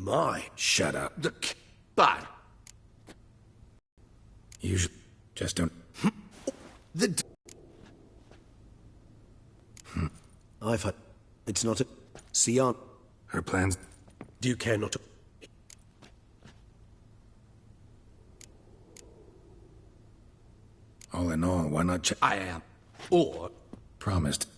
my. Shut up. But... You just don't... The... I've had... It's not a... Sion... Her plans... Do you care not to... All in all, why not check... I am. Or... Promised.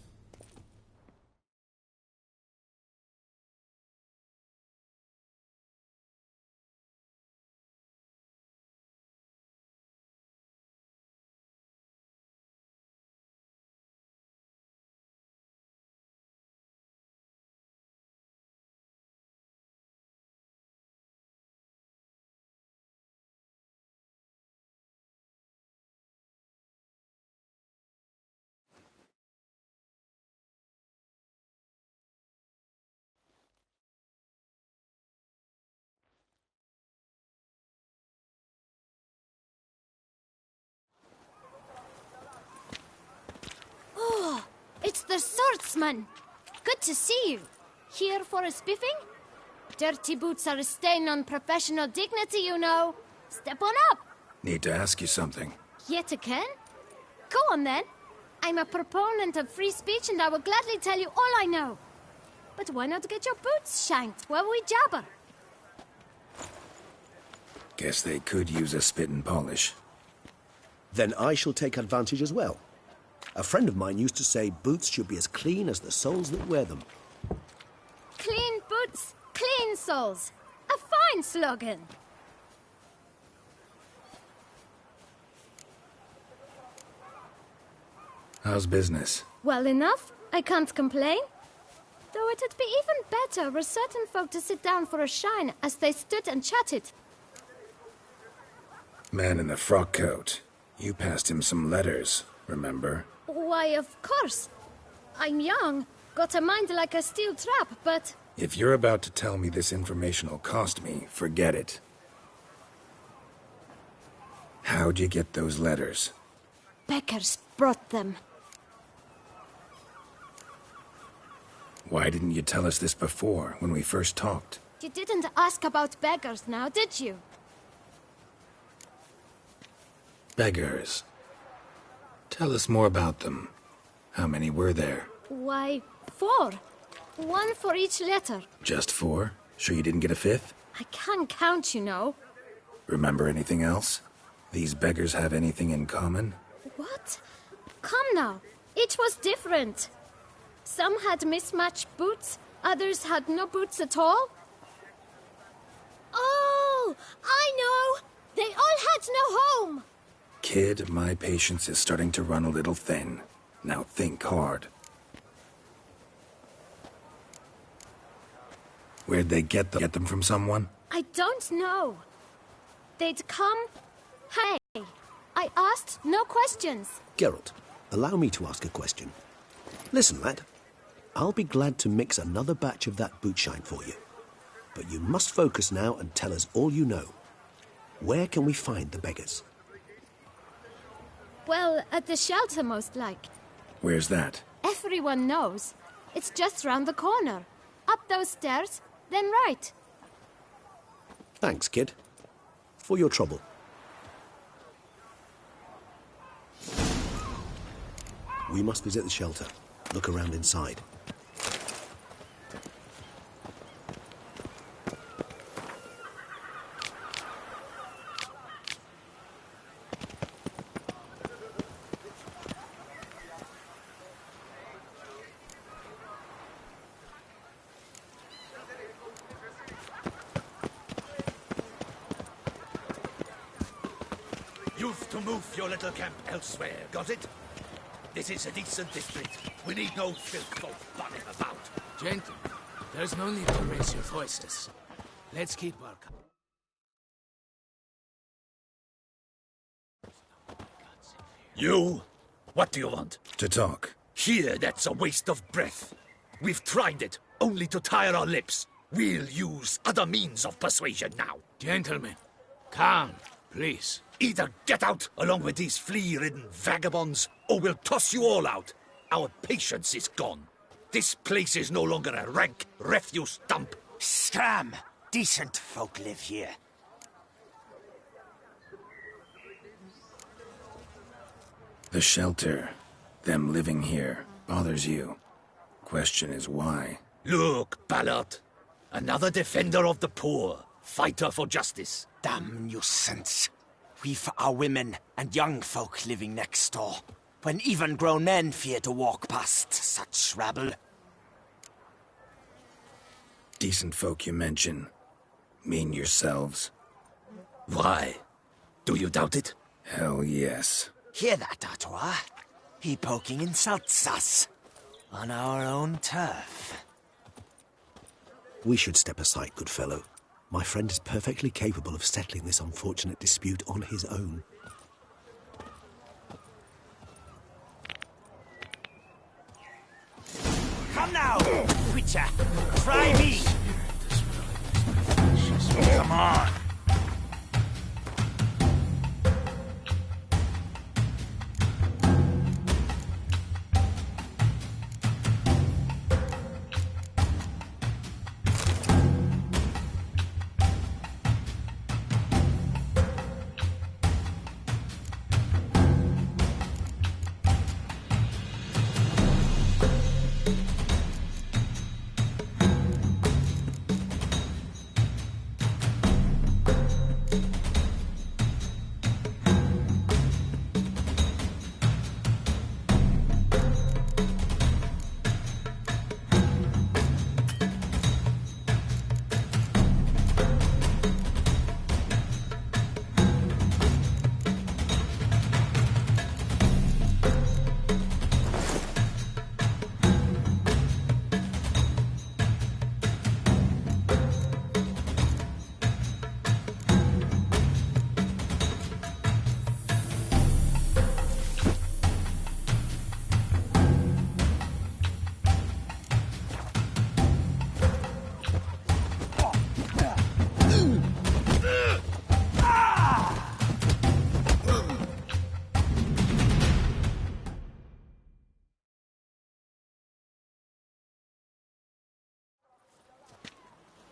It's the swordsman. Good to see you. Here for a spiffing? Dirty boots are a stain on professional dignity, you know. Step on up. Need to ask you something. Yet again? Go on then. I'm a proponent of free speech and I will gladly tell you all I know. But why not get your boots shanked while we jabber? Guess they could use a spit and polish. Then I shall take advantage as well. A friend of mine used to say boots should be as clean as the soles that wear them. Clean boots, clean soles. A fine slogan. How's business? Well enough. I can't complain. Though it'd be even better were certain folk to sit down for a shine as they stood and chatted. Man in the frock coat. You passed him some letters, remember? Why, of course. I'm young, got a mind like a steel trap, but... If you're about to tell me this information will cost me, forget it. How'd you get those letters? Beggars brought them. Why didn't you tell us this before, when we first talked? You didn't ask about beggars now, did you? Beggars. Tell us more about them. How many were there? Why, 4. 1 for each letter. Just 4? Sure you didn't get a 5th? I can't count, you know. Remember anything else? These beggars have anything in common? What? Come now. Each was different. Some had mismatched boots, others had no boots at all. Oh, I know! They all had no home! Kid, my patience is starting to run a little thin. Now think hard. Where'd they get them from someone? I don't know. They'd come... Hey, I asked no questions. Geralt, allow me to ask a question. Listen, lad. I'll be glad to mix another batch of that boot shine for you. But you must focus now and tell us all you know. Where can we find the beggars? Well, at the shelter, most like. Where's that? Everyone knows. It's just round the corner. Up those stairs, then right. Thanks, kid. For your trouble. We must visit the shelter. Look around inside. You've to move your little camp elsewhere, got it? This is a decent district. We need no filth folk bunning about. Gentlemen, there's no need to raise your voices. Let's keep our... You? What do you want? To talk. Here, that's a waste of breath. We've tried it, only to tire our lips. We'll use other means of persuasion now. Gentlemen, calm, please. Either get out along with these flea-ridden vagabonds, or we'll toss you all out. Our patience is gone. This place is no longer a rank refuse dump. Scram! decent folk live here. The shelter, them living here, bothers you. Question is why? Look, Ballard. Another defender of the poor. Fighter for justice. Damn nuisance. We've our women and young folk living next door, when even grown men fear to walk past such rabble. Decent folk you mention. Mean yourselves? Why? Do you doubt it? Hell yes. Hear that, Artois? He poking insults us. On our own turf. We should step aside, good fellow. My friend is perfectly capable of settling this unfortunate dispute on his own. Come now, Witcher. Try me. Come on.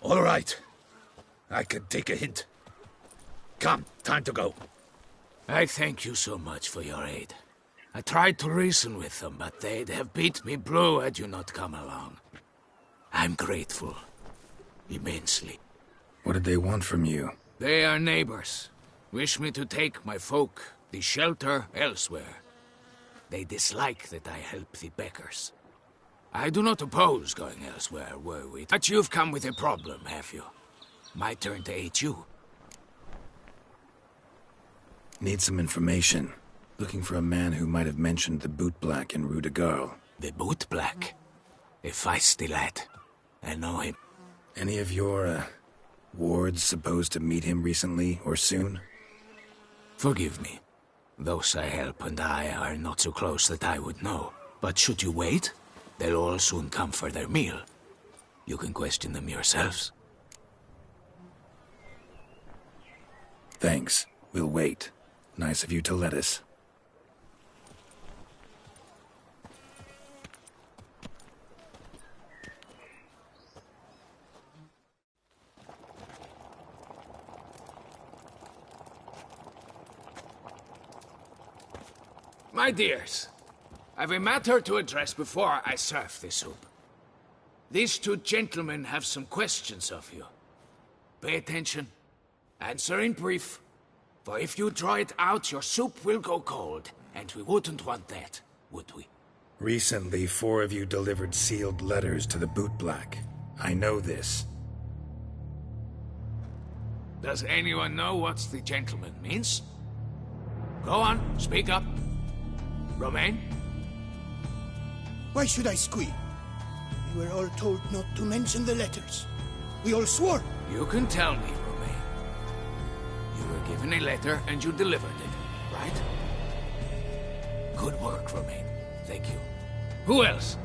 All right. I can take a hint. Come, time to go. I thank you so much for your aid. I tried to reason with them, but they'd have beat me blue had you not come along. I'm grateful. Immensely. What did they want from you? They are neighbors. Wish me to take my folk, the shelter, elsewhere. They dislike that I help the beggars. I do not oppose going elsewhere, were we? But you've come with a problem, have you? My turn to aid you. Need some information. Looking for a man who might have mentioned the Boot Black in Rue de Garl. The Boot Black? A feisty lad. I know him. Any of your, wards supposed to meet him recently or soon? Forgive me. Those I help and I are not so close that I would know. But should you wait, they'll all soon come for their meal. You can question them yourselves. Thanks. We'll wait. Nice of you to let us. My dears, I've a matter to address before I serve the soup. These two gentlemen have some questions of you. Pay attention. Answer in brief. For if you draw it out, your soup will go cold. And we wouldn't want that, would we? Recently, 4 of you delivered sealed letters to the Boot Black. I know this. Does anyone know what the gentleman means? Go on, speak up. Romain? Why should I squeal? We were all told not to mention the letters. We all swore. You can tell me, Romain. You were given a letter and you delivered it, right? Good work, Romain. Thank you. Who else?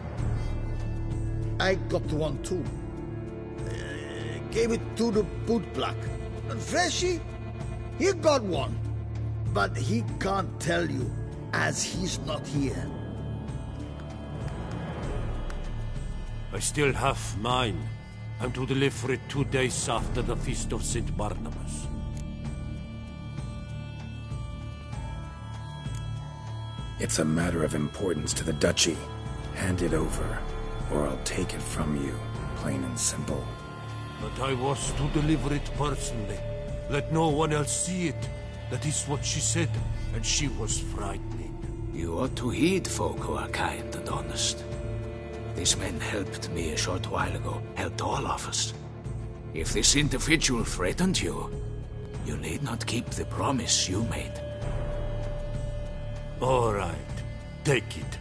I got one too. Gave it to the Boot Black. And Freshy, he got one. But he can't tell you, as he's not here. I still have mine. I'm to deliver it 2 days after the Feast of St. Barnabas. It's a matter of importance to the Duchy. Hand it over, or I'll take it from you, plain and simple. But I was to deliver it personally. Let no one else see it. That is what she said, and she was frightening. You ought to heed folk who are kind and honest. These men helped me a short while ago, helped all of us. If this individual threatened you, you need not keep the promise you made. All right, take it.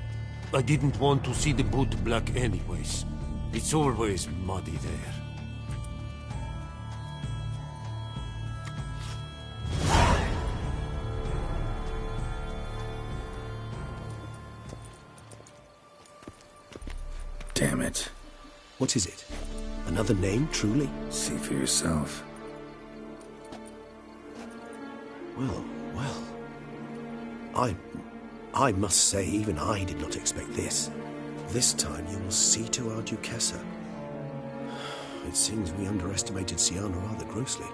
I didn't want to see the boot black anyways. It's always muddy there. Damn it. What is it? Another name, truly? See for yourself. Well, well. I must say, even I did not expect this. This time you will see to our Duquesa. It seems we underestimated Syanna rather grossly.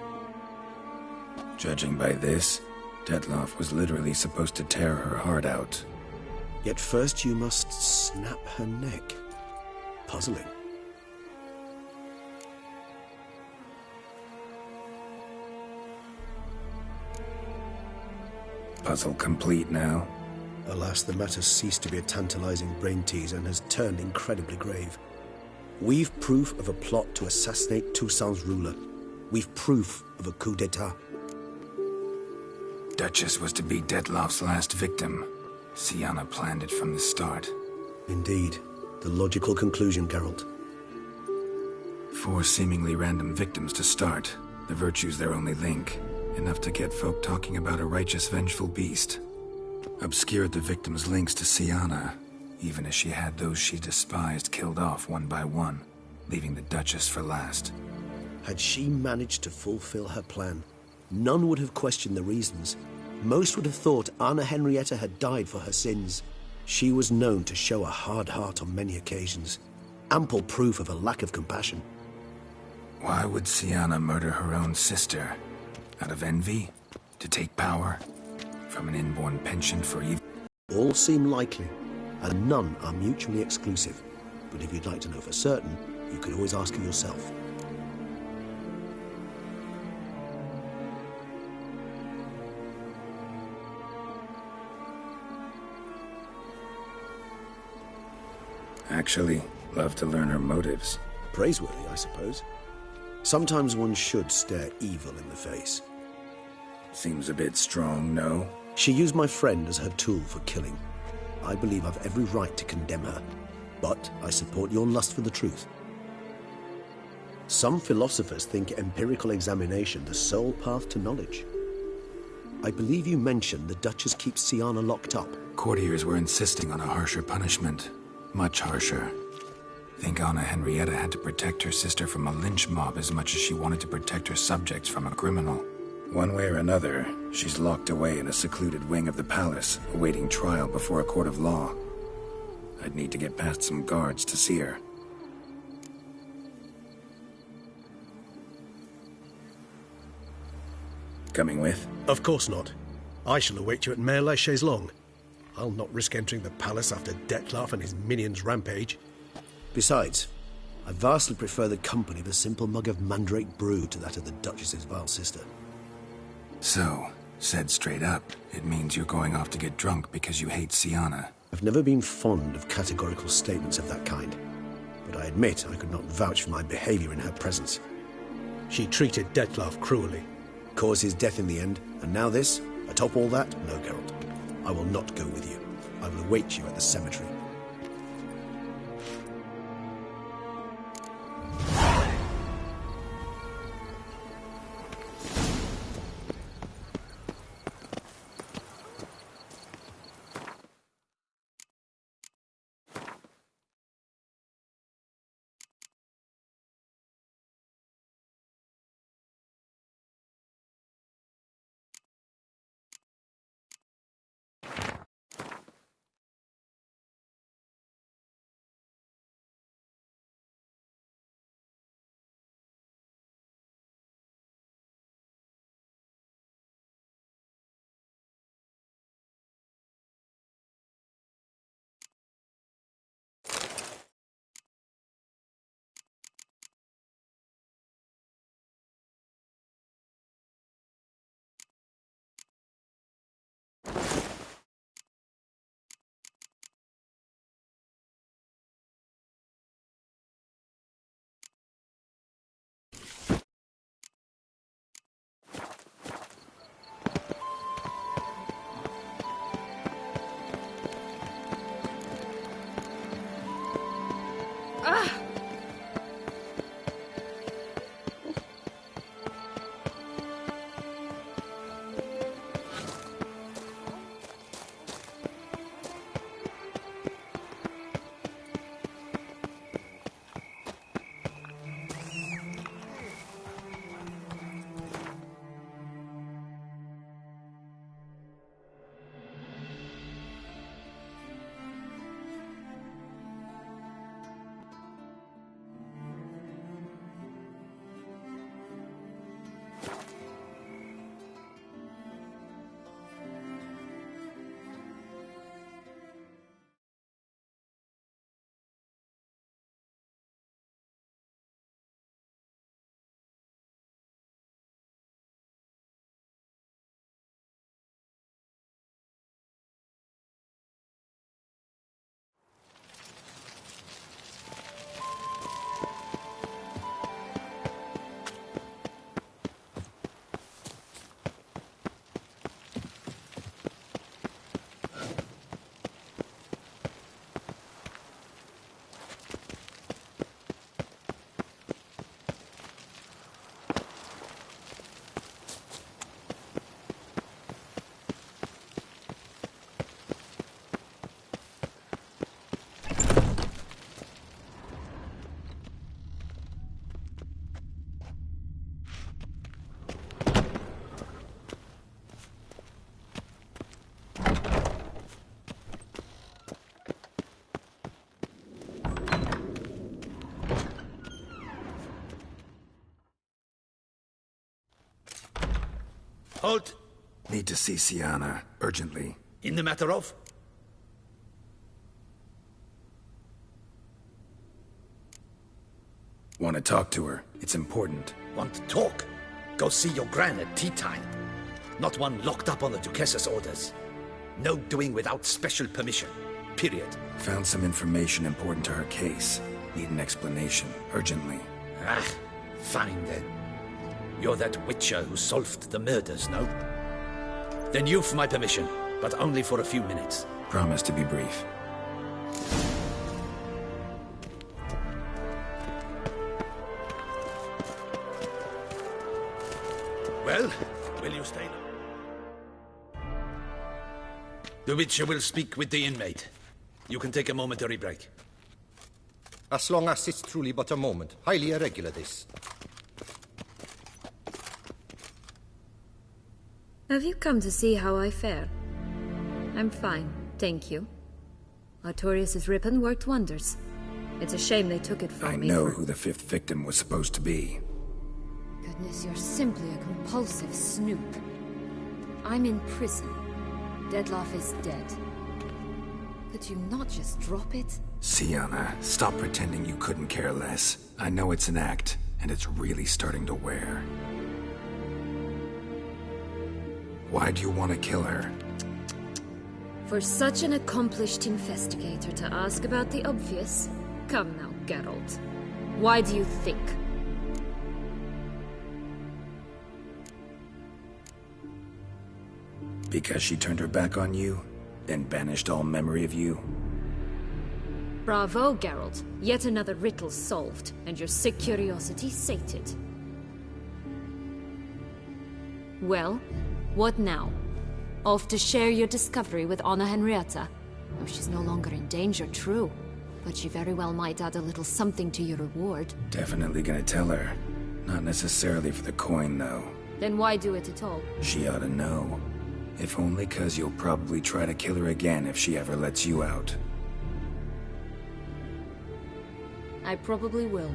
Judging by this, Detloff was literally supposed to tear her heart out. Yet first you must snap her neck. Puzzling. Puzzle complete now? Alas, the matter ceased to be a tantalizing brain tease and has turned incredibly grave. We've proof of a plot to assassinate Toussaint's ruler. We've proof of a coup d'etat. Duchess was to be Detloff's last victim. Syanna planned it from the start. Indeed. The logical conclusion, Geralt. 4 seemingly random victims to start. The virtue's their only link. Enough to get folk talking about a righteous, vengeful beast. Obscured the victims' links to Syanna, even as she had those she despised killed off one by one, leaving the Duchess for last. Had she managed to fulfill her plan, none would have questioned the reasons. Most would have thought Anna Henrietta had died for her sins. She was known to show a hard heart on many occasions. Ample proof of a lack of compassion. Why would Syanna murder her own sister? Out of envy? To take power? From an inborn penchant for evil? All seem likely, and none are mutually exclusive. But if you'd like to know for certain, you could always ask her yourself. Actually, love to learn her motives. Praiseworthy, I suppose. Sometimes one should stare evil in the face. Seems a bit strong, no? She used my friend as her tool for killing. I believe I've every right to condemn her, but I support your lust for the truth. Some philosophers think empirical examination the sole path to knowledge. I believe you mentioned the Duchess keeps Syanna locked up. Courtiers were insisting on a harsher punishment. Much harsher. Think Anna Henrietta had to protect her sister from a lynch mob as much as she wanted to protect her subjects from a criminal. One way or another, she's locked away in a secluded wing of the palace, awaiting trial before a court of law. I'd need to get past some guards to see her. Coming with? Of course not. I shall await you at Mare la Chaise-Longue. I'll not risk entering the palace after Detloff and his minions rampage. Besides, I vastly prefer the company of a simple mug of mandrake brew to that of the Duchess's vile sister. So, said straight up, it means you're going off to get drunk because you hate Syanna. I've never been fond of categorical statements of that kind, but I admit I could not vouch for my behavior in her presence. She treated Detloff cruelly, caused his death in the end, and now this? Atop all that? No, Geralt. I will not go with you. I will await you at the cemetery. Halt! Need to see Siana, urgently. In the matter of? Want to talk to her. It's important. Want to talk? Go see your gran at tea time. Not one locked up on the Duquesse's orders. No doing without special permission. Period. Found some information important to her case. Need an explanation, urgently. Ah, fine then. You're that witcher who solved the murders, no? Then you've my permission, but only for a few minutes. Promise to be brief. Well, will you stay now? The Witcher will speak with the inmate. You can take a momentary break. As long as it's truly but a moment. Highly irregular, this. Have you come to see how I fare? I'm fine, thank you. Artorius' ribbon worked wonders. It's a shame they took it from me. I know who the fifth victim was supposed to be. Goodness, you're simply a compulsive snoop. I'm in prison. Dettlaff is dead. Could you not just drop it? Siana, stop pretending you couldn't care less. I know it's an act, and it's really starting to wear. Why do you want to kill her? For such an accomplished investigator to ask about the obvious? Come now, Geralt. Why do you think? Because she turned her back on you, then banished all memory of you? Bravo, Geralt. Yet another riddle solved, and your sick curiosity sated. Well, what now? Off to share your discovery with Anna Henrietta? Oh, she's no longer in danger, true. But she very well might add a little something to your reward. Definitely gonna tell her. Not necessarily for the coin, though. Then why do it at all? She ought to know. If only 'cause you'll probably try to kill her again if she ever lets you out. I probably will.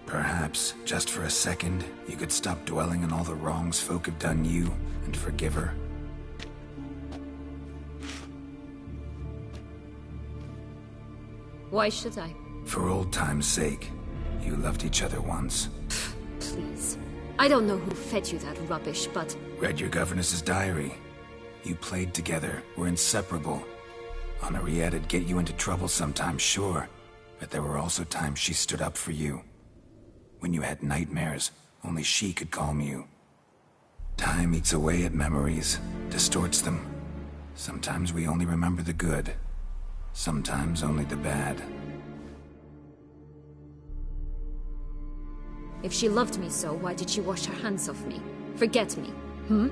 Perhaps, just for a second, you could stop dwelling on all the wrongs folk have done you and forgive her. Why should I? For old time's sake. You loved each other once. Please. I don't know who fed you that rubbish, but... Read your governess's diary. You played together, were inseparable. Henriette'd get you into trouble sometimes, sure. But there were also times she stood up for you. When you had nightmares, only she could calm you. Time eats away at memories, distorts them. Sometimes we only remember the good. Sometimes only the bad. If she loved me so, why did she wash her hands off me? Forget me, hmm?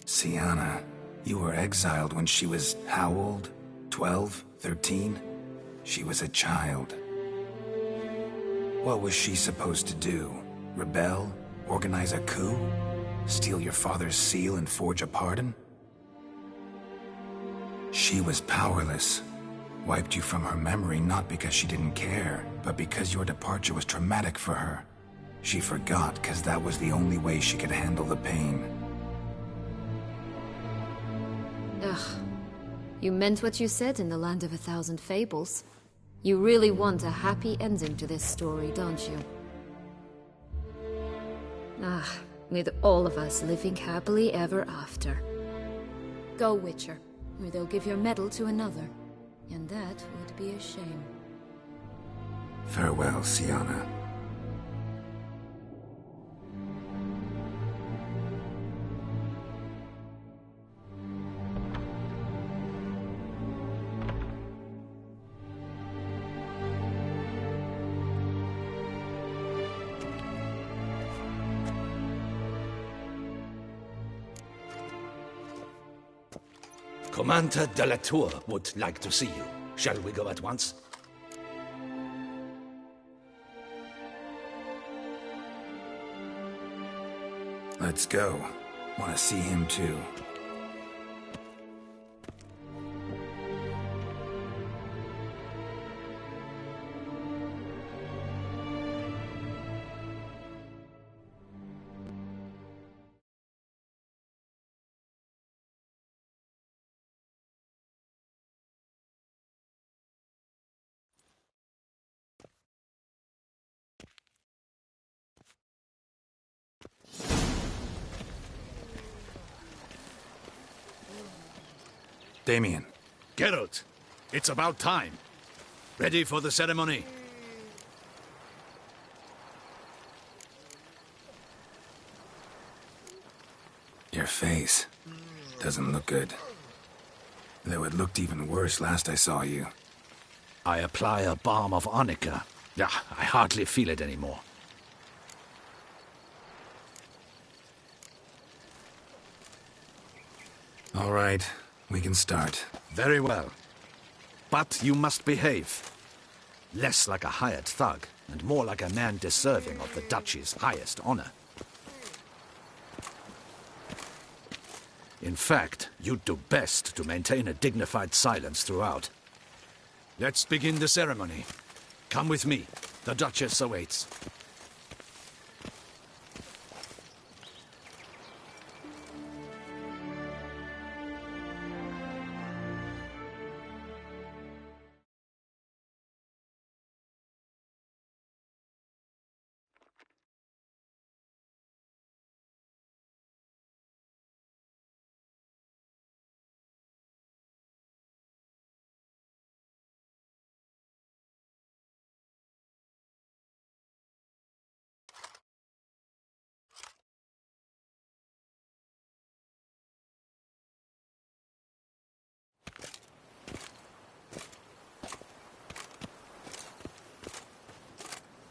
Siana, you were exiled when she was how old? 12? 13? She was a child. What was she supposed to do? Rebel? Organize a coup? Steal your father's seal and forge a pardon? She was powerless. Wiped you from her memory not because she didn't care, but because your departure was traumatic for her. She forgot because that was the only way she could handle the pain. Ugh. You meant what you said in the Land of a Thousand Fables. You really want a happy ending to this story, don't you? Ah, with all of us living happily ever after. Go, Witcher, or they'll give your medal to another. And that would be a shame. Farewell, Siana. Commander de la Tour would like to see you. Shall we go at once? Let's go. Want to see him too. Damien. Geralt, it's about time. Ready for the ceremony? Your face doesn't look good. Though it looked even worse last I saw you. I apply a balm of arnica. Yeah, I hardly feel it anymore. All right, we can start. Very well. But you must behave. Less like a hired thug, and more like a man deserving of the Duchy's highest honor. In fact, you'd do best to maintain a dignified silence throughout. Let's begin the ceremony. Come with me. The Duchess awaits.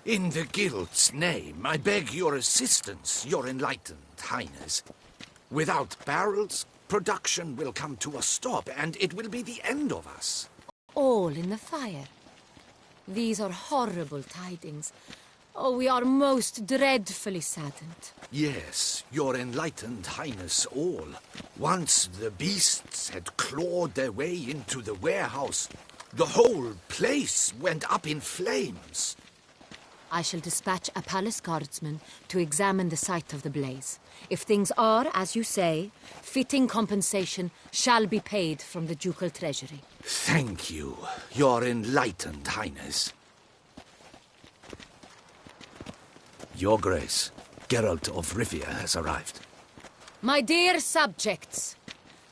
In the Guild's name, I beg your assistance, your enlightened highness. Without barrels, production will come to a stop, and it will be the end of us. All in the fire. These are horrible tidings. Oh, we are most dreadfully saddened. Yes, your enlightened highness all. Once the beasts had clawed their way into the warehouse, the whole place went up in flames. I shall dispatch a palace guardsman to examine the site of the blaze. If things are, as you say, fitting compensation shall be paid from the ducal treasury. Thank you, your enlightened highness. Your Grace, Geralt of Rivia has arrived. My dear subjects,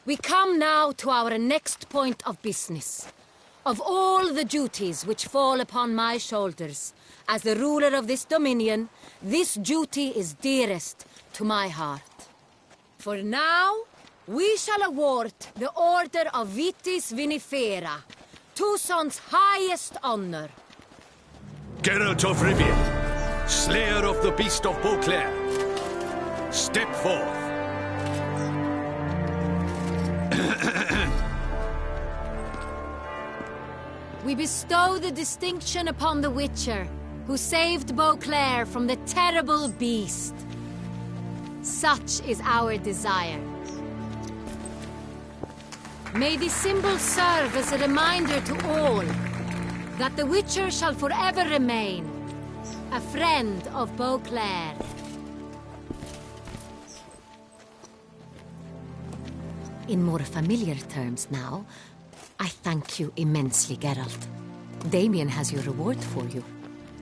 we come now to our next point of business. Of all the duties which fall upon my shoulders, as the ruler of this dominion, this duty is dearest to my heart. For now, we shall award the Order of Vitis Vinifera, Toussaint's highest honor. Geralt of Rivia, slayer of the beast of Beauclair, step forth. We bestow the distinction upon the Witcher, who saved Beauclair from the terrible beast. Such is our desire. May this symbol serve as a reminder to all that the Witcher shall forever remain a friend of Beauclair. In more familiar terms now, I thank you immensely, Geralt. Damien has your reward for you.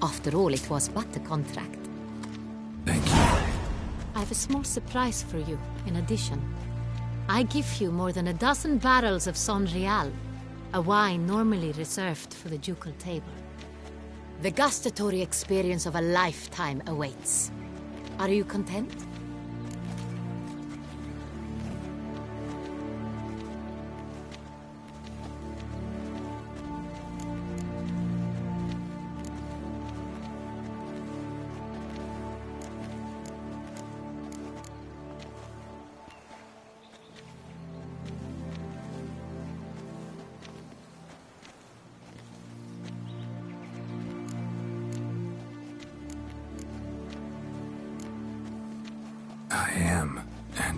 After all, it was but a contract. Thank you. I have a small surprise for you, in addition. I give you more than a dozen barrels of Sonrial, a wine normally reserved for the ducal table. The gustatory experience of a lifetime awaits. Are you content?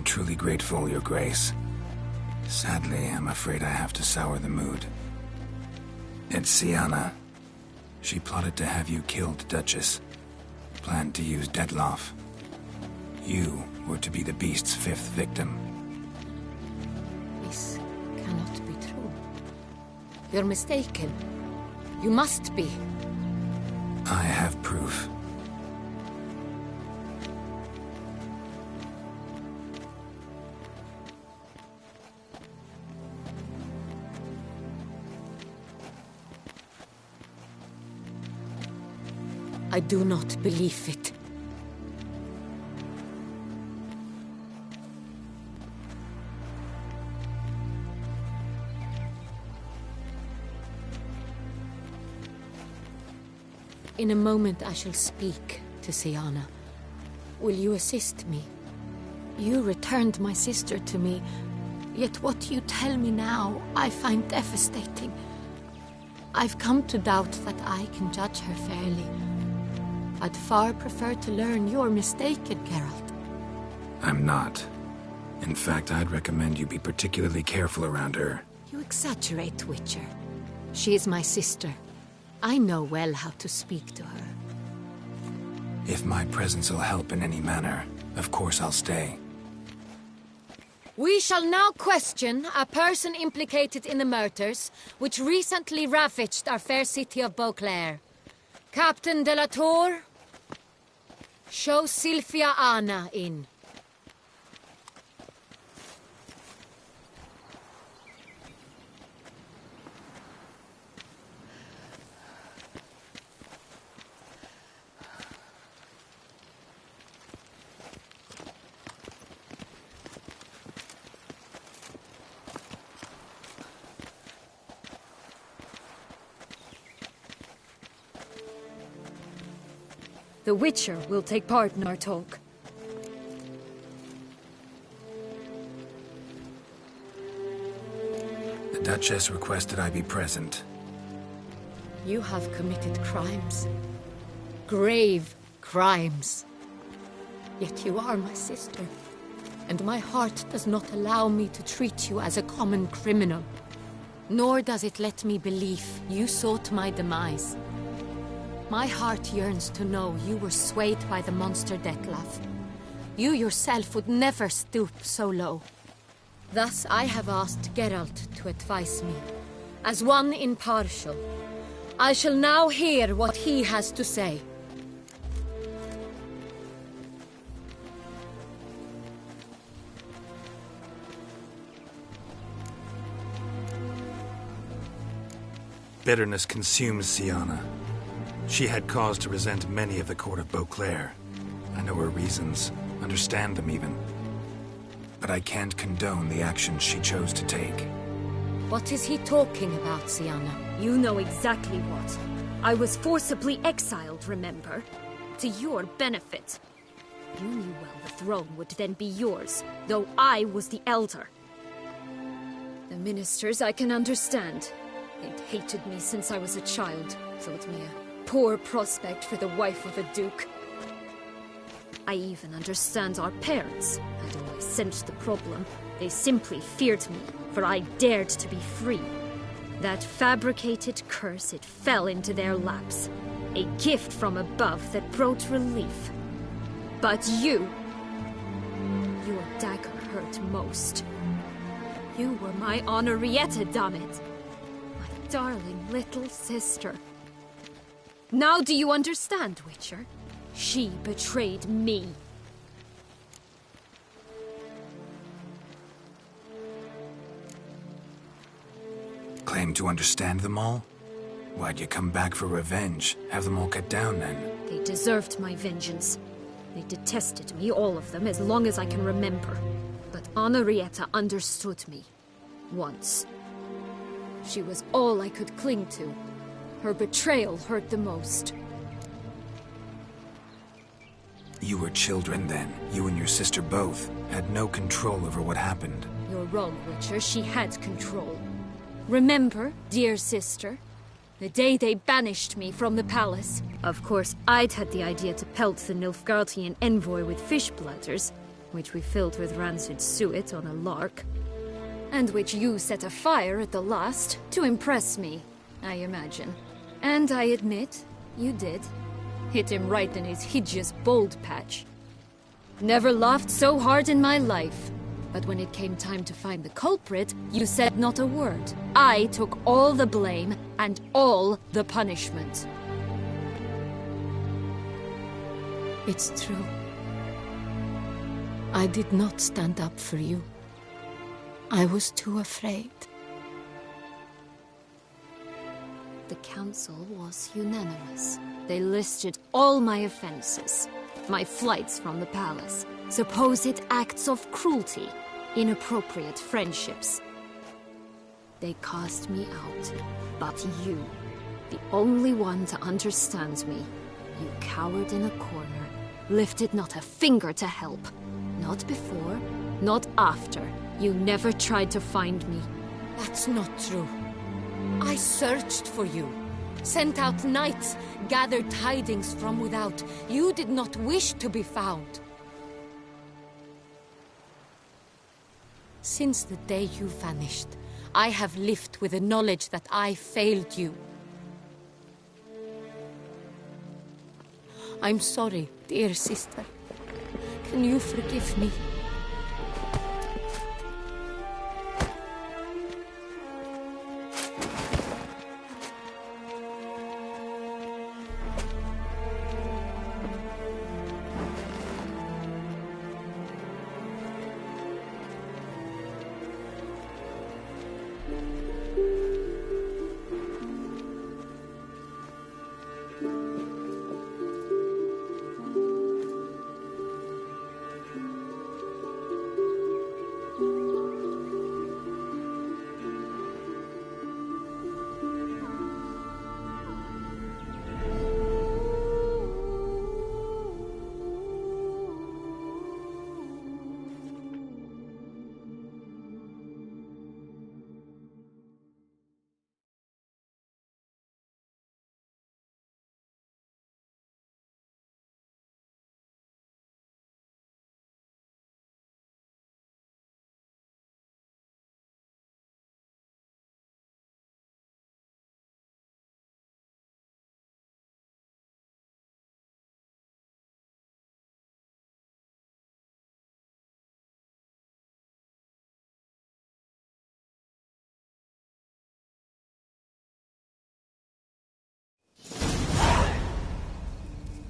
I'm truly grateful, Your Grace. Sadly, I'm afraid I have to sour the mood. It's Syanna. She plotted to have you killed, Duchess. Planned to use Detloff. You were to be the beast's 5th victim. This cannot be true. You're mistaken. You must be. I have proof. I do not believe it. In a moment I shall speak to Syanna. Will you assist me? You returned my sister to me, yet what you tell me now I find devastating. I've come to doubt that I can judge her fairly. I'd far prefer to learn you're mistaken, Geralt. I'm not. In fact, I'd recommend you be particularly careful around her. You exaggerate, Witcher. She is my sister. I know well how to speak to her. If my presence will help in any manner, of course I'll stay. We shall now question a person implicated in the murders which recently ravaged our fair city of Beauclair. Captain de la Tour, show Sylvia Anna in. The Witcher will take part in our talk. The Duchess requested I be present. You have committed crimes. Grave crimes. Yet you are my sister, and my heart does not allow me to treat you as a common criminal. Nor does it let me believe you sought my demise. My heart yearns to know you were swayed by the monster Detlaff. You yourself would never stoop so low. Thus I have asked Geralt to advise me, as one impartial. I shall now hear what he has to say. Bitterness consumes Syanna. She had cause to resent many of the court of Beauclair. I know her reasons, understand them even. But I can't condone the actions she chose to take. What is he talking about, Syanna? You know exactly what. I was forcibly exiled, remember? To your benefit. You knew well the throne would then be yours, though I was the elder. The ministers I can understand. They'd hated me since I was a child, thought me a poor prospect for the wife of a duke. I even understand our parents. I'd always sensed the problem. They simply feared me, for I dared to be free. That fabricated curse, it fell into their laps. A gift from above that brought relief. But you... your dagger hurt most. You were my Henrietta, dammit. My darling little sister. Now do you understand, Witcher? She betrayed me. Claim to understand them all? Why'd you come back for revenge? Have them all cut down, then? They deserved my vengeance. They detested me, all of them, as long as I can remember. But Henrietta understood me. Once. She was all I could cling to. Her betrayal hurt the most. You were children then. You and your sister both had no control over what happened. You're wrong, Witcher. She had control. Remember, dear sister? The day they banished me from the palace. Of course, I'd had the idea to pelt the Nilfgaardian envoy with fish bladders. which we filled with rancid suet on a lark. And which you set afire at the last, to impress me, I imagine. And I admit, you did. Hit him right in his hideous bald patch. Never laughed so hard in my life. But when it came time to find the culprit, you said not a word. I took all the blame and all the punishment. It's true. I did not stand up for you. I was too afraid. The council was unanimous. They listed all my offenses. My flights from the palace, supposed acts of cruelty, inappropriate friendships. They cast me out, but you, the only one to understand me, you cowered in a corner, lifted not a finger to help. Not before, not after. You never tried to find me. That's not true. I searched for you. Sent out knights, gathered tidings from without. You did not wish to be found. Since the day you vanished, I have lived with the knowledge that I failed you. I'm sorry, dear sister. Can you forgive me?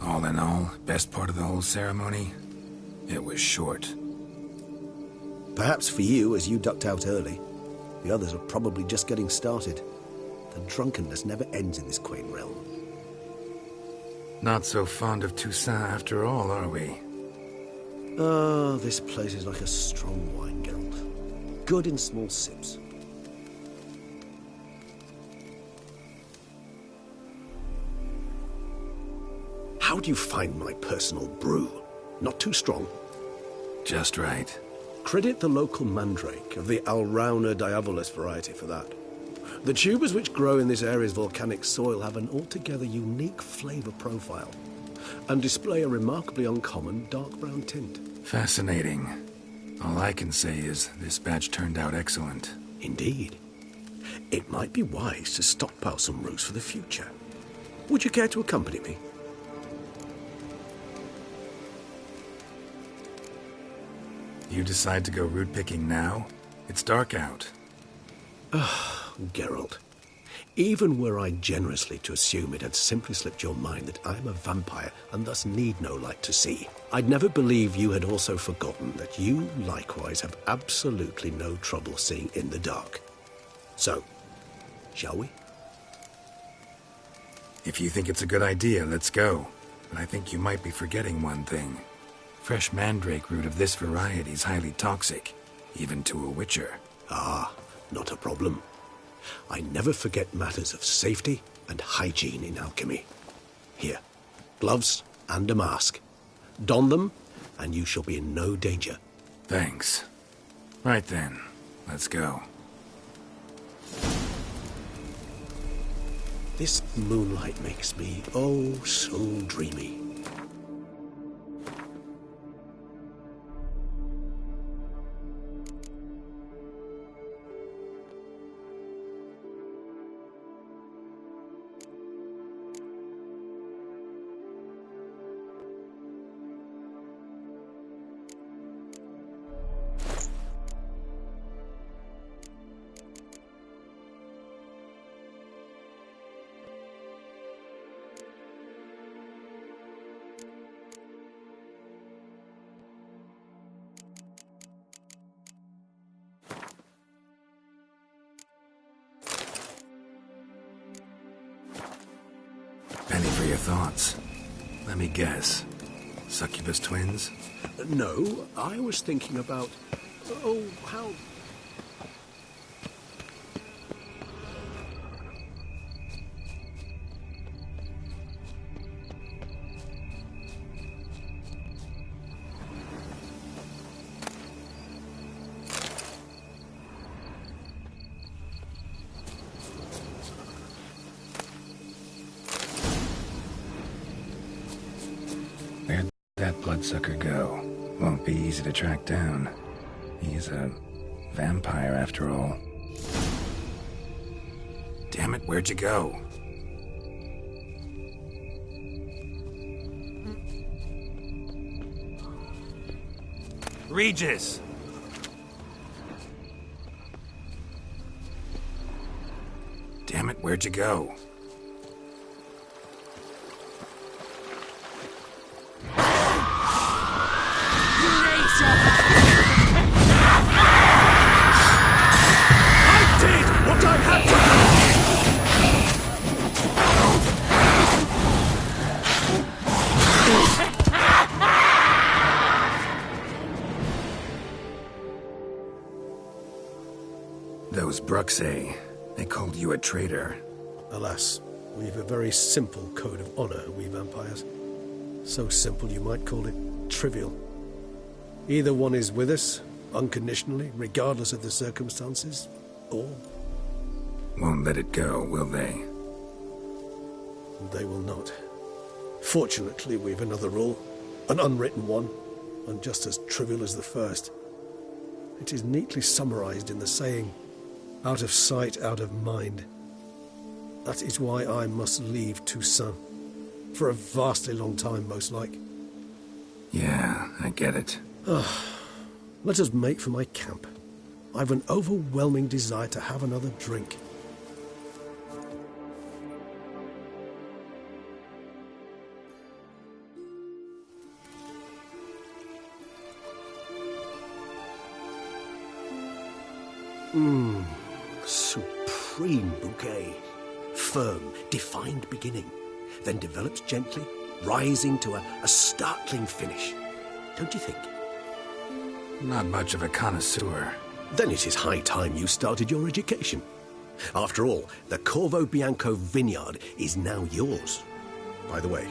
All in all, best part of the whole ceremony? It was short. Perhaps for you, as you ducked out early. The others are probably just getting started. The drunkenness never ends in this quaint realm. Not so fond of Toussaint after all, are we? Oh, this place is like a strong wine, Geralt. Good in small sips. How do you find my personal brew? Not too strong? Just right. Credit the local mandrake of the Alrauna diabolus variety for that. The tubers which grow in this area's volcanic soil have an altogether unique flavor profile and display a remarkably uncommon dark brown tint. Fascinating. All I can say is this batch turned out excellent. Indeed. It might be wise to stockpile some roots for the future. Would you care to accompany me? You decide to go root picking now? It's dark out. Geralt, even were I generously to assume it had simply slipped your mind that I am a vampire and thus need no light to see, I'd never believe you had also forgotten that you likewise have absolutely no trouble seeing in the dark. So, shall we? If you think it's a good idea, let's go. But I think you might be forgetting one thing. Fresh mandrake root of this variety is highly toxic, even to a witcher. Ah, not a problem. I never forget matters of safety and hygiene in alchemy. Here, gloves and a mask. Don them, and you shall be in no danger. Thanks. Right then, let's go. This moonlight makes me, oh, so dreamy. your thoughts? Let me guess. Succubus twins? No, I was thinking about... Oh, how... Where'd that bloodsucker go? Won't be easy to track down. He's a vampire after all. Damn it, where'd you go? Regis! Damn it, where'd you go? Those Bruxae, they called you a traitor. Alas, we've a very simple code of honor, we vampires. So simple you might call it trivial. Either one is with us, unconditionally, regardless of the circumstances, or... Won't let it go, will they? They will not. Fortunately, we've another rule, an unwritten one, and just as trivial as the first. It is neatly summarized in the saying, out of sight, out of mind. That is why I must leave Toussaint. For a vastly long time, most like. Yeah, I get it. Let us make for my camp. I've an overwhelming desire to have another drink. Supreme bouquet. Firm, defined beginning, then develops gently, rising to a startling finish. Don't you think? Not much of a connoisseur. Then it is high time you started your education. After all, the Corvo Bianco vineyard is now yours. By the way,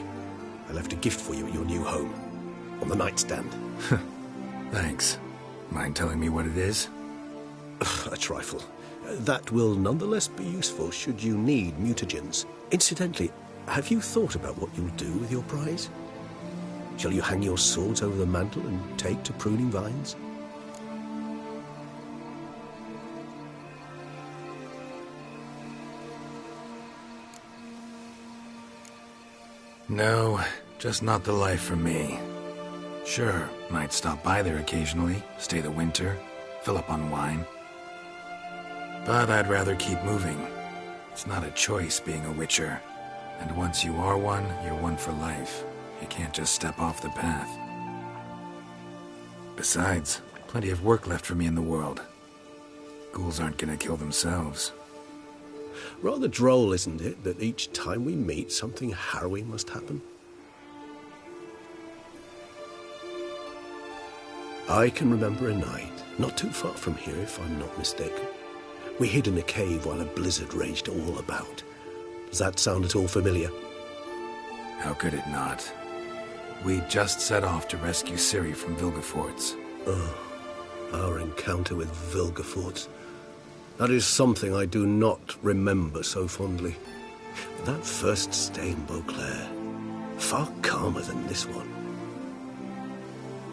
I left a gift for you at your new home. On the nightstand. Thanks. Mind telling me what it is? A trifle. That will nonetheless be useful should you need mutagens. Incidentally, have you thought about what you'll do with your prize? Shall you hang your swords over the mantle and take to pruning vines? No, just not the life for me. Sure, might stop by there occasionally, stay the winter, fill up on wine. But I'd rather keep moving. It's not a choice being a witcher. And once you are one, you're one for life. You can't just step off the path. Besides, plenty of work left for me in the world. Ghouls aren't gonna kill themselves. Rather droll, isn't it, that each time we meet, something harrowing must happen? I can remember a night, not too far from here if I'm not mistaken. We hid in a cave while a blizzard raged all about. Does that sound at all familiar? How could it not? We just set off to rescue Ciri from Vilgefortz. Oh, our encounter with Vilgefortz. That is something I do not remember so fondly. That first stay in Beauclair, far calmer than this one.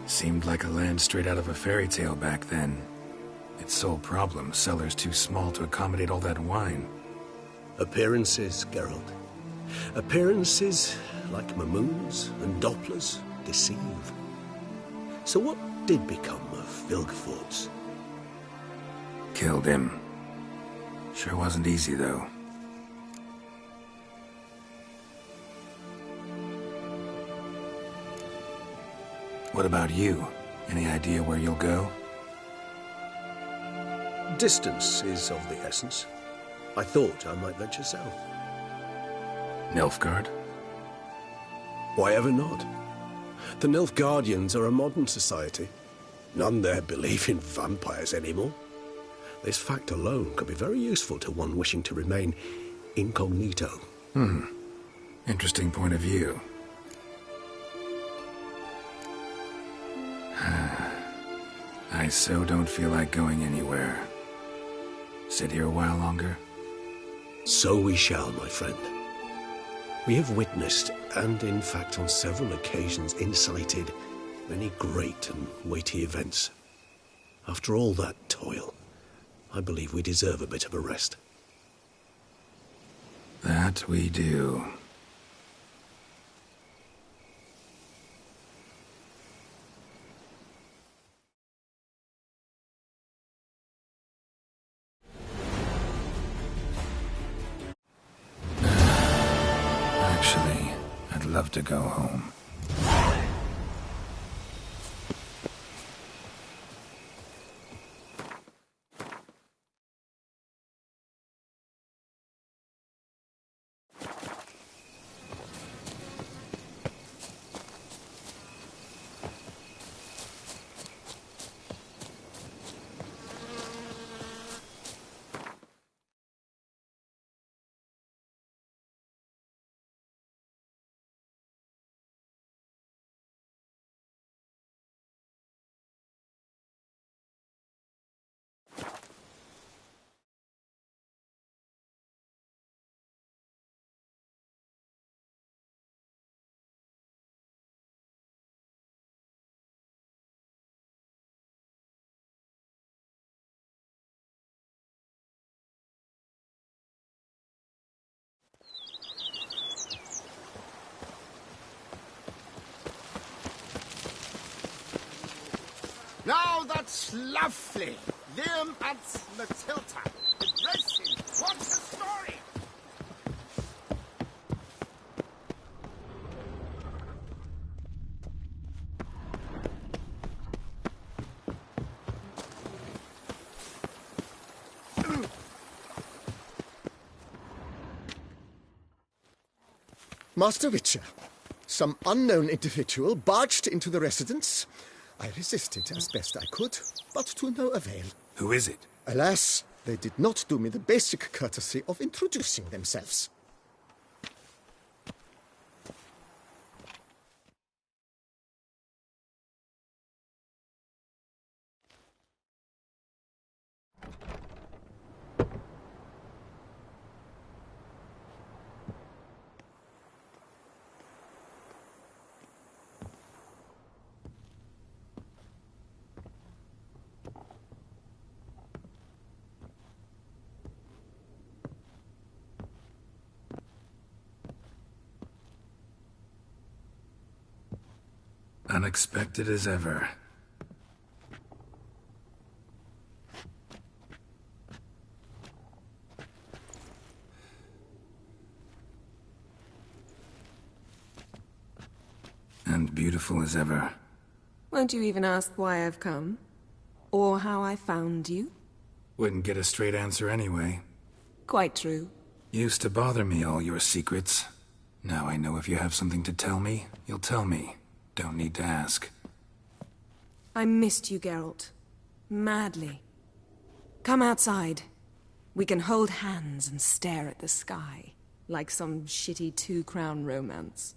Seemed like a land straight out of a fairy tale back then. Its sole problem, cellars too small to accommodate all that wine. Appearances, Geralt. Appearances, like Mamoons and Dopplers, deceive. So what did become of Vilgefortz? Killed him. Sure wasn't easy, though. What about you? Any idea where you'll go? Distance is of the essence. I thought I might venture south. Nilfgaard? Why ever not? The Nilfgaardians are a modern society. None there believe in vampires anymore. This fact alone could be very useful to one wishing to remain incognito. Interesting point of view. I so don't feel like going anywhere. Sit here a while longer? So we shall, my friend. We have witnessed, and in fact on several occasions incited, many great and weighty events. After all that toil, I believe we deserve a bit of a rest. That we do. Actually, I'd love to go home. Now that's lovely. Liam and Matilda embracing. What's the story? Master Witcher, some unknown individual barged into the residence. I resisted as best I could, but to no avail. Who is it? Alas, they did not do me the basic courtesy of introducing themselves. Unexpected as ever. And beautiful as ever. Won't you even ask why I've come? Or how I found you? Wouldn't get a straight answer anyway. Quite true. Used to bother me, all your secrets. Now I know if you have something to tell me, you'll tell me. Don't need to ask. I missed you, Geralt. Madly. Come outside. We can hold hands and stare at the sky, like some shitty two-crown romance.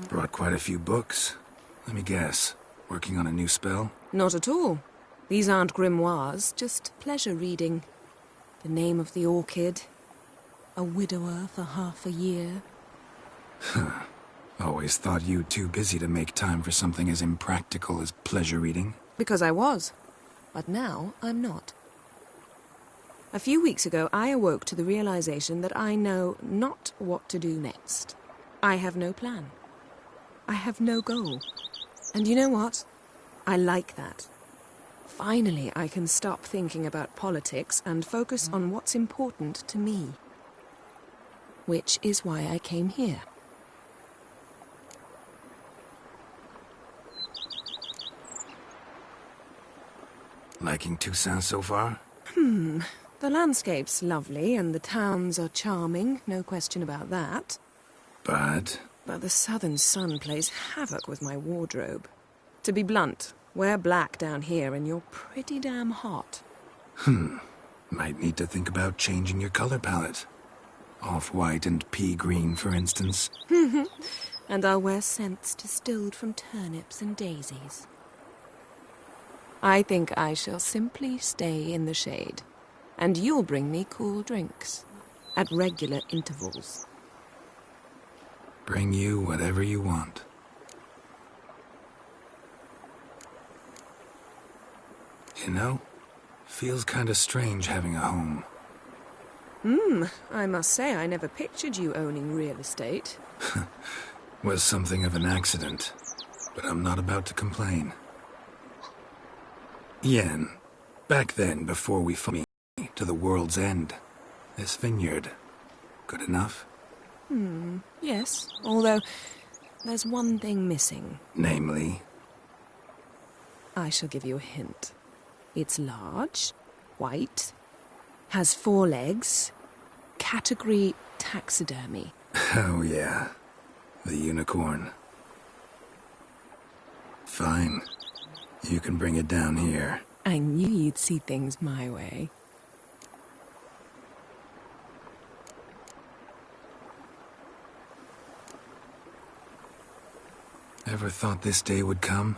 Brought quite a few books. Let me guess. Working on a new spell? Not at all. These aren't grimoires, just pleasure reading. The Name of the Orchid. A widower for half a year. Always thought you too busy to make time for something as impractical as pleasure reading. Because I was. But now I'm not. A few weeks ago, I awoke to the realization that I know not what to do next. I have no plan. I have no goal. And you know what? I like that. Finally, I can stop thinking about politics and focus on what's important to me. Which is why I came here. Liking Toussaint so far? The landscape's lovely and the towns are charming, no question about that. But But the southern sun plays havoc with my wardrobe. To be blunt, wear black down here and you're pretty damn hot. Might need to think about changing your color palette. Off-white and pea green, for instance. And I'll wear scents distilled from turnips and daisies. I think I shall simply stay in the shade. And you'll bring me cool drinks. At regular intervals. Bring you whatever you want. You know, feels kinda strange having a home. I must say I never pictured you owning real estate. Was something of an accident, but I'm not about to complain. Yen, back then, before we fought me to the world's end, this vineyard, good enough? Yes, although there's one thing missing. Namely, I shall give you a hint. It's large, white, has 4 legs, category taxidermy. oh yeah, the unicorn. Fine, you can bring it down here. I knew you'd see things my way. Ever thought this day would come?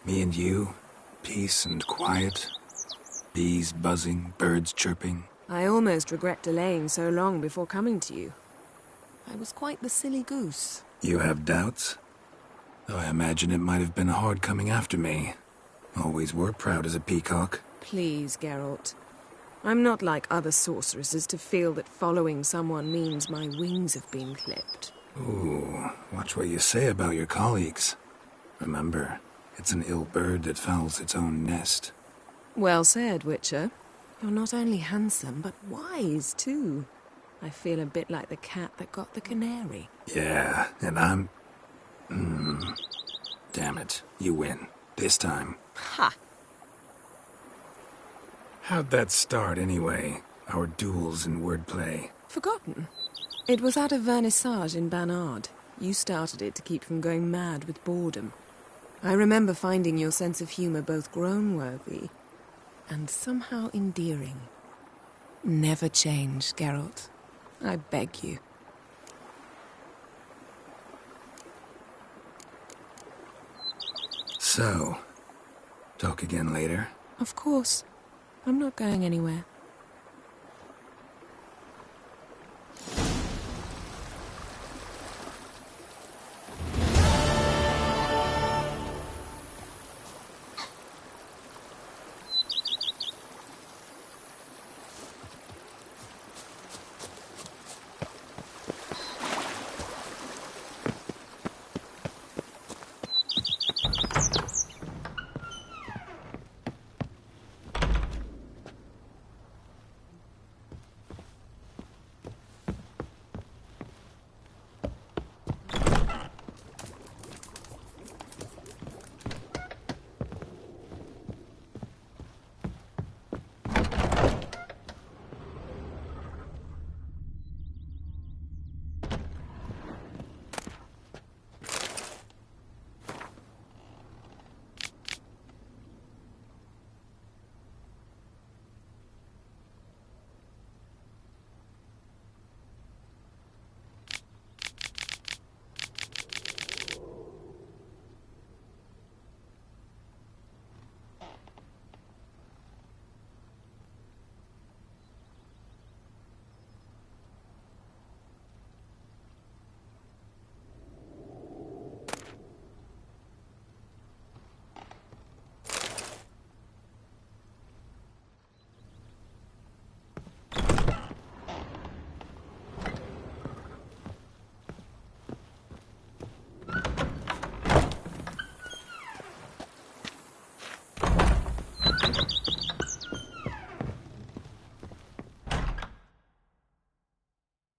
Me and you, peace and quiet, bees buzzing, birds chirping. I almost regret delaying so long before coming to you. I was quite the silly goose. You have doubts? Though I imagine it might have been hard coming after me. Always were proud as a peacock. Please, Geralt. I'm not like other sorceresses to feel that following someone means my wings have been clipped. Ooh, watch what you say about your colleagues. Remember, it's an ill bird that fouls its own nest. Well said, Witcher. You're not only handsome, but wise, too. I feel a bit like the cat that got the canary. Yeah, and I'm... Damn it, you win. This time. Ha! How'd that start, anyway? Our duels in wordplay. Forgotten. It was at a vernissage in Banard. You started it to keep from going mad with boredom. I remember finding your sense of humor both groan-worthy and somehow endearing. Never change, Geralt. I beg you. So, talk again later? Of course. I'm not going anywhere.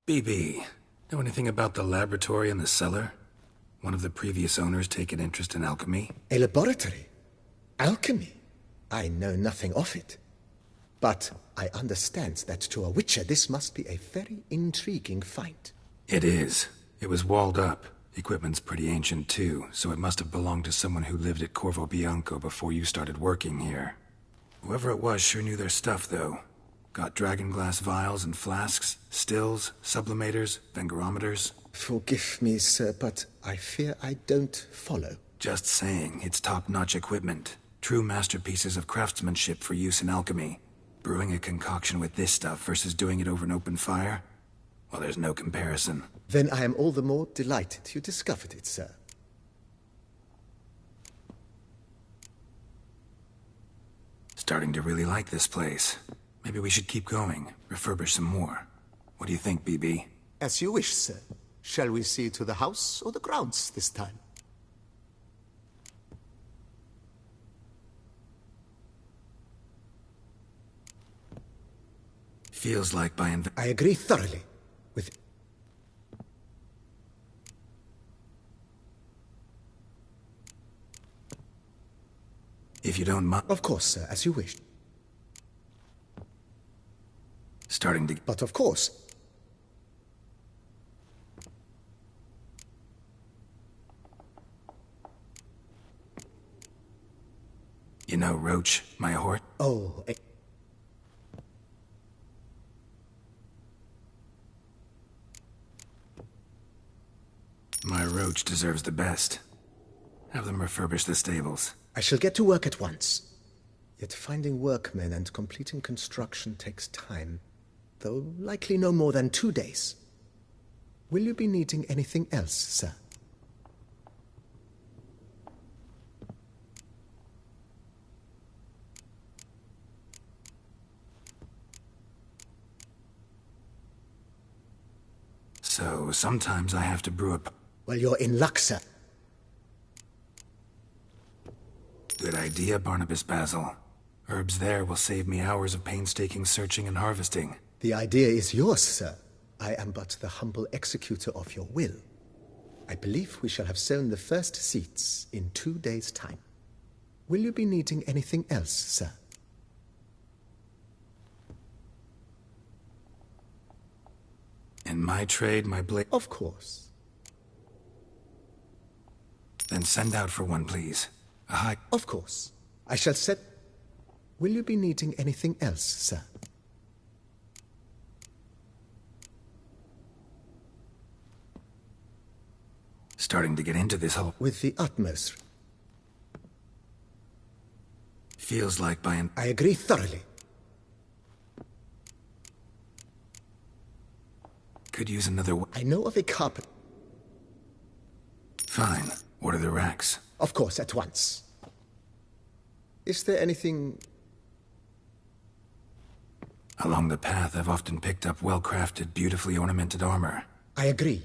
BB, know anything about the laboratory in the cellar? One of the previous owners take an interest in alchemy? A laboratory? Alchemy? I know nothing of it. But I understand that to a witcher this must be a very intriguing find. It is. It was walled up. Equipment's pretty ancient too, so it must have belonged to someone who lived at Corvo Bianco before you started working here. Whoever it was sure knew their stuff, though. Got dragonglass vials and flasks, stills, sublimators, vengerometers. Forgive me, sir, but I fear I don't follow. Just saying, it's top-notch equipment. True masterpieces of craftsmanship for use in alchemy. Brewing a concoction with this stuff versus doing it over an open fire? Well, there's no comparison. Then I am all the more delighted you discovered it, sir. Starting to really like this place. Maybe we should keep going, refurbish some more. What do you think, BB? As you wish, sir. Shall we see to the house or the grounds this time? Feels like by I agree thoroughly with... If you don't mind... Of course, sir, as you wish. Starting to... But of course. You know Roach, my horse? Oh, My Roach deserves the best. Have them refurbish the stables. I shall get to work at once. Yet finding workmen and completing construction takes time, though likely no more than 2 days. Will you be needing anything else, sir? So sometimes I have to brew up. Well, you're in luck, sir. Good idea, Barnabas Basil. Herbs there will save me hours of painstaking searching and harvesting. The idea is yours, sir. I am but the humble executor of your will. I believe we shall have sown the first seeds in 2 days' time. Will you be needing anything else, sir? In my trade, my blade... Of course. Then send out for one, please. A high... Of course. I shall set... Will you be needing anything else, sir? Starting to get into this whole... With the utmost... Feels like by an... I agree thoroughly. Could use another... I know of a carpet... Fine. Order the racks. Of course, at once. Is there anything... Along the path, I've often picked up well-crafted, beautifully ornamented armor. I agree.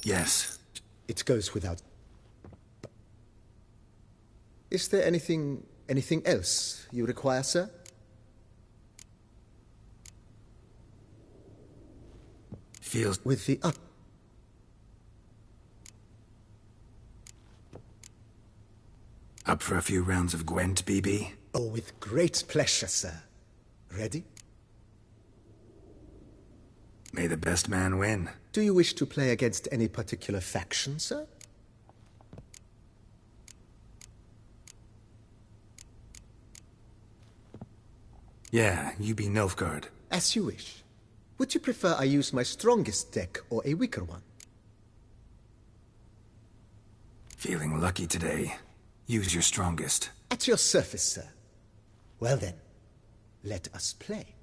Yes. It goes without... Is there anything else you require, sir? Feels... With the Up for a few rounds of Gwent, BB? Oh, with great pleasure, sir. Ready? May the best man win. Do you wish to play against any particular faction, sir? Yeah, you be Nilfgaard. As you wish. Would you prefer I use my strongest deck or a weaker one? Feeling lucky today. Use your strongest. At your service, sir. Well then, let us play.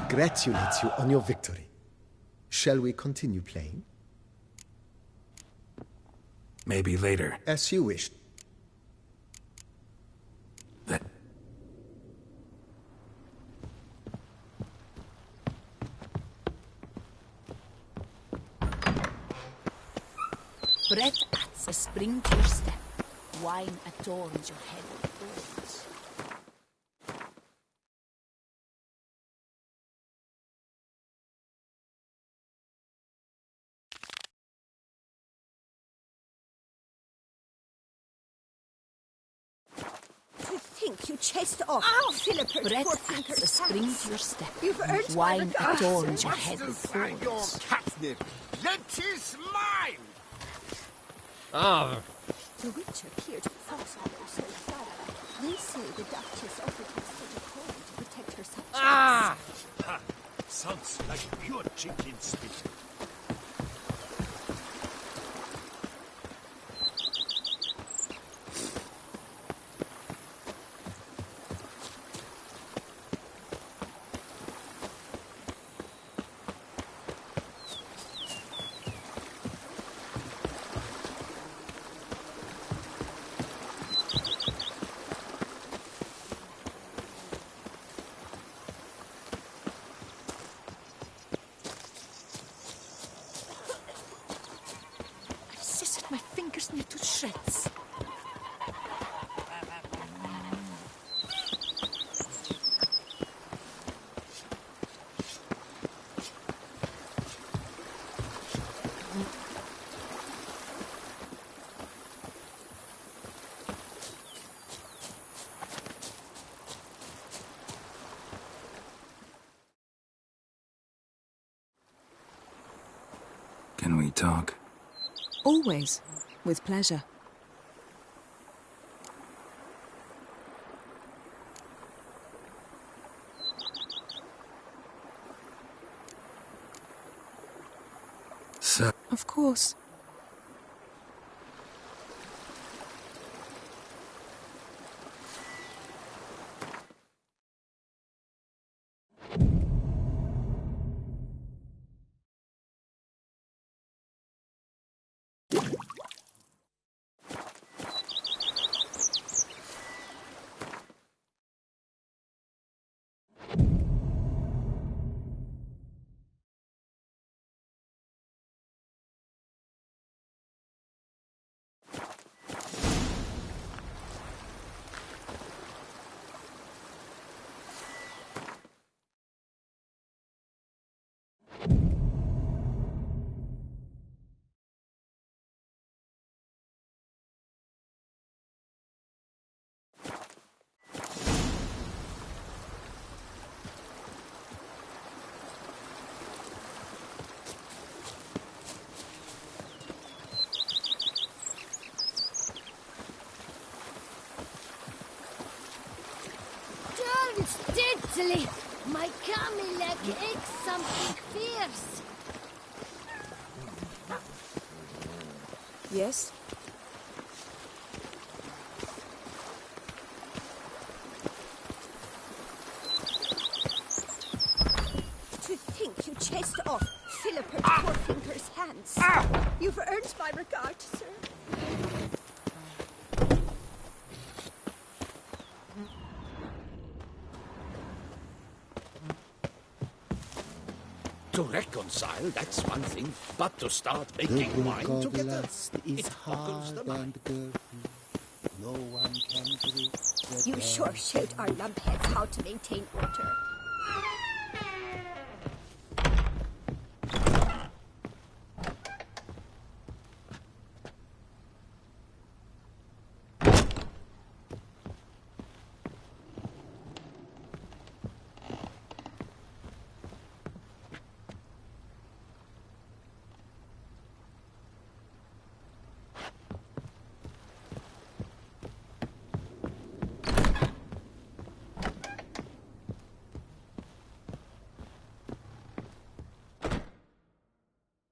congratulate you on your victory. Shall we continue playing? Maybe later. As you wish. Bread adds a spring to your step. Wine adorns your head with gold. To think you chased off Philippa Bread Forfinger's adds a spring to your step. You've earned Wine my regard, adorns sir. your head with Find your gold. catnip. It is mine! The witch appeared to forefathers so thorough. They say the Duchess offered him such a coin to protect her subjects. Ha! Sounds like pure chicken spit. My fingers near to shreds. Can we talk? Always. With pleasure. Sir. Of course. Diddly! My camel leg aches something fierce. Yes? To think you chased off Philippa Forfinger's hands. You've earned my regard, sir. To reconcile, that's one thing, but to start making wine together, it boggles the mind. No one can do the You sure showed our lumpheads how to maintain order.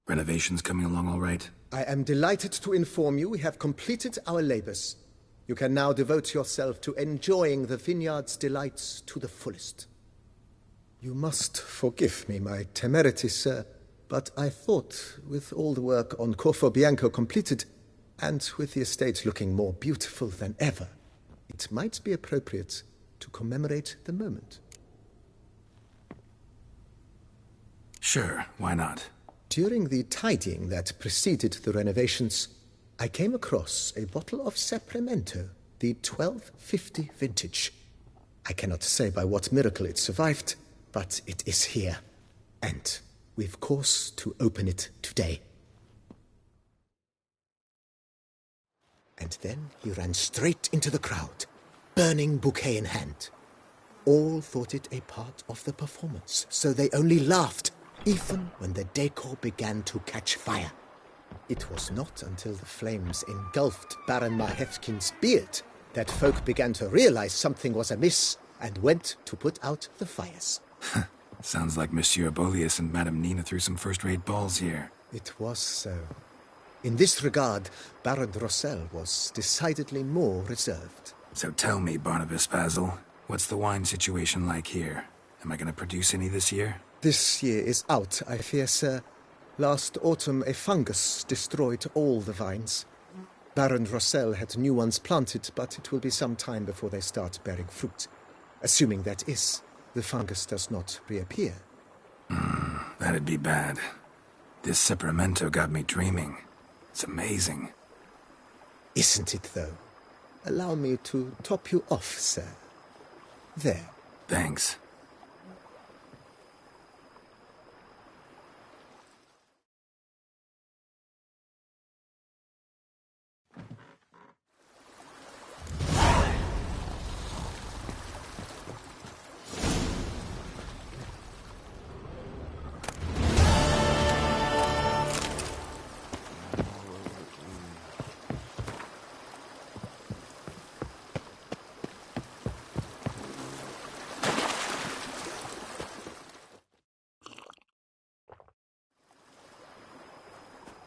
Renovations coming along all right? I am delighted to inform you we have completed our labors. You can now devote yourself to enjoying the vineyard's delights to the fullest. You must forgive me my temerity, sir, but I thought, with all the work on Corvo Bianco completed, and with the estate looking more beautiful than ever, it might be appropriate to commemorate the moment. Sure, why not? During the tidying that preceded the renovations, I came across a bottle of Sapramento, the 1250 vintage. I cannot say by what miracle it survived, but it is here. And we've cause to open it today. And then he ran straight into the crowd, burning bouquet in hand. All thought it a part of the performance, so they only laughed, even when the decor began to catch fire. It was not until the flames engulfed Baron Mahevkin's beard that folk began to realize something was amiss and went to put out the fires. Sounds like Monsieur Bolius and Madame Nina threw some first-rate balls here. It was so. In this regard, Baron Rossel was decidedly more reserved. So tell me, Barnabas Basil, what's the wine situation like here? Am I going to produce any this year? This year is out, I fear, sir. Last autumn, a fungus destroyed all the vines. Baron Rossel had new ones planted, but it will be some time before they start bearing fruit. Assuming, that is, the fungus does not reappear. That'd be bad. This Sapramento got me dreaming. It's amazing. Isn't it, though? Allow me to top you off, sir. There. Thanks.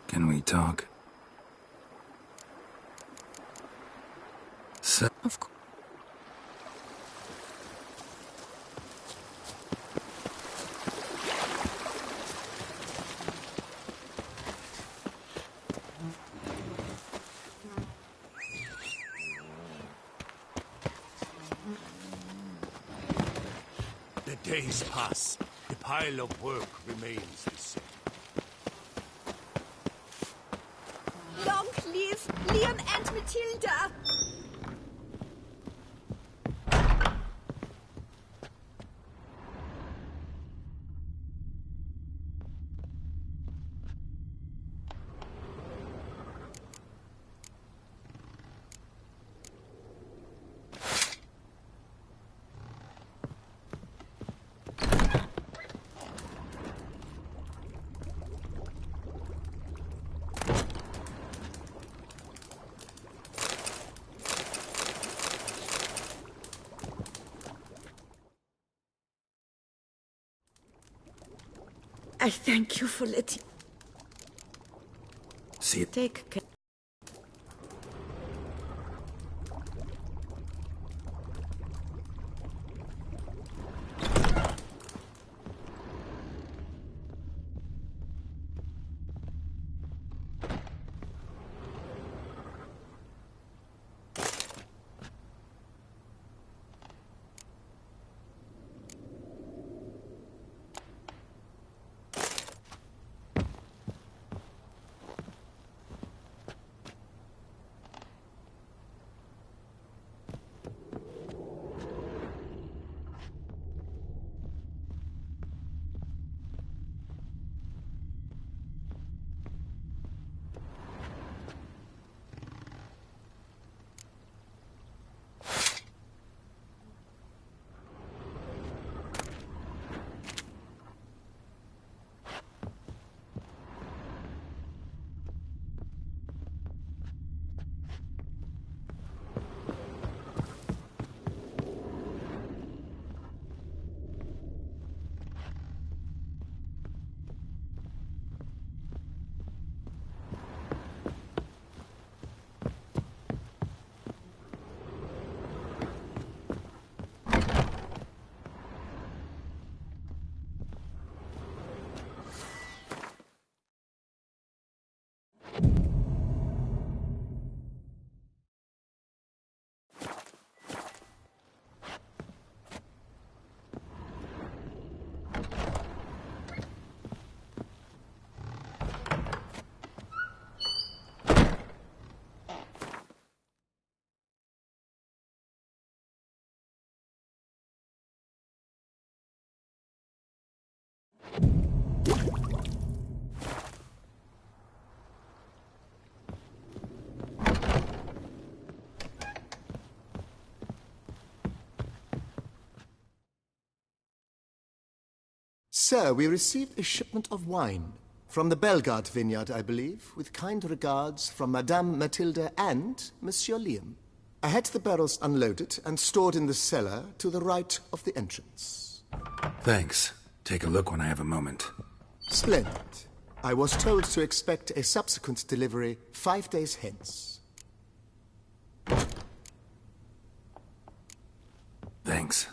Can we talk? Of course. The days pass. The pile of work remains the same. Long live Leon and Matilda! I thank you for letting... See it. Take care. Sir, we received a shipment of wine from the Bellegarde vineyard, I believe, with kind regards from Madame Matilda and Monsieur Liam. I had the barrels unloaded and stored in the cellar to the right of the entrance. Thanks. Take a look when I have a moment. Splendid. I was told to expect a subsequent delivery 5 days hence. Thanks.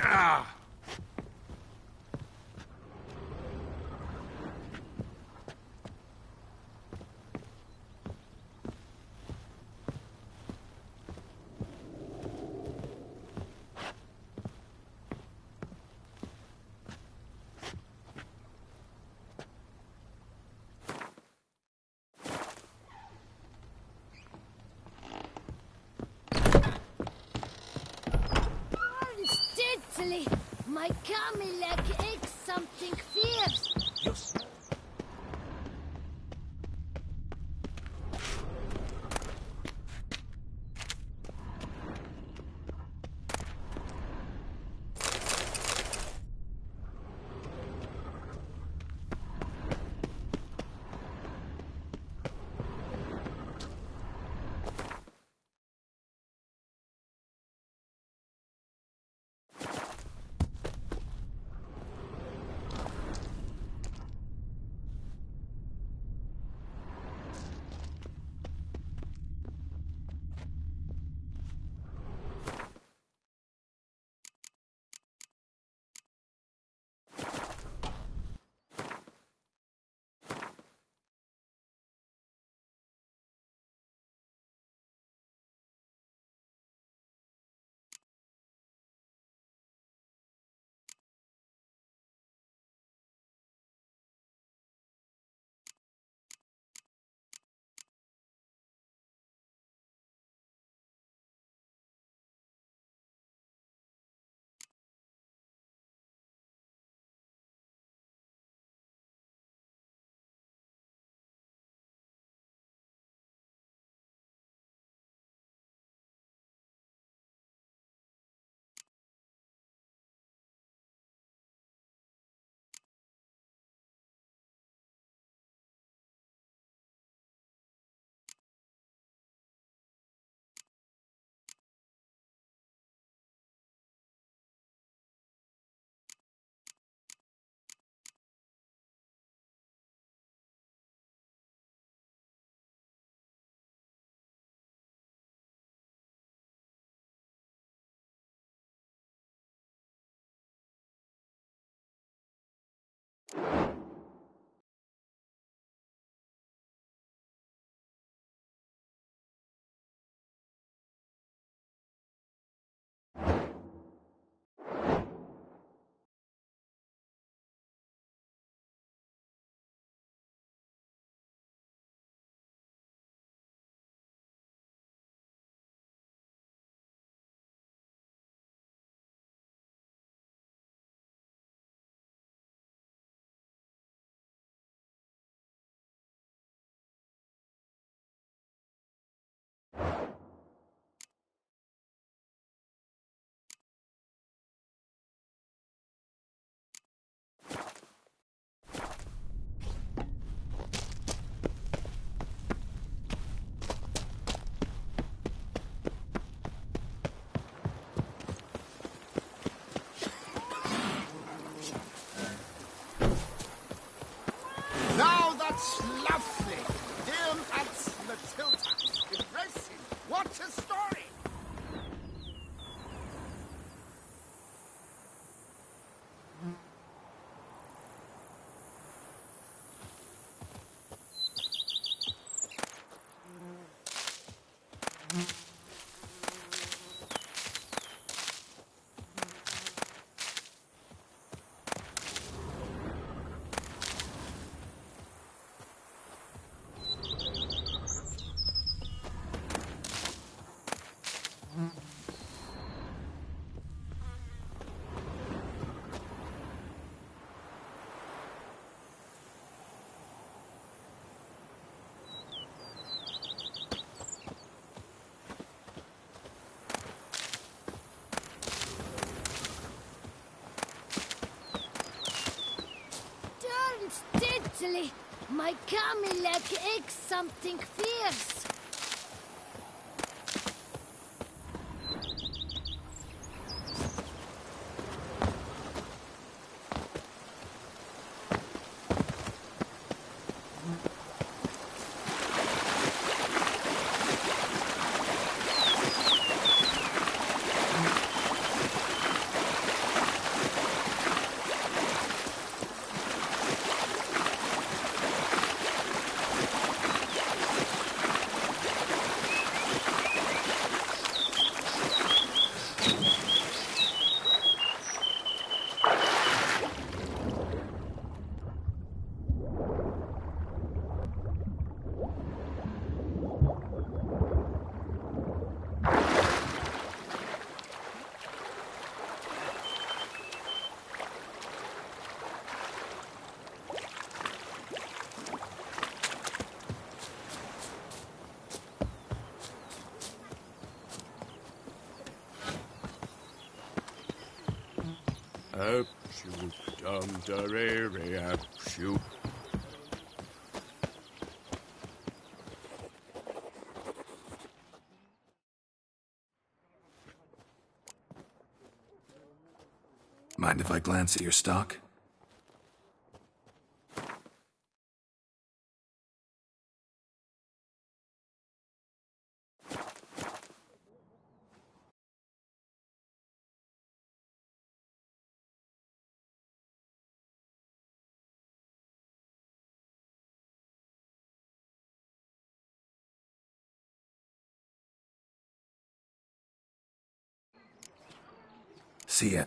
Ah! Steadily, my Camilec aches something fierce. Yes. lately. My Camilek aches something fierce. Shoot, dum darere, shoot. Mind if I glance at your stock? See ya.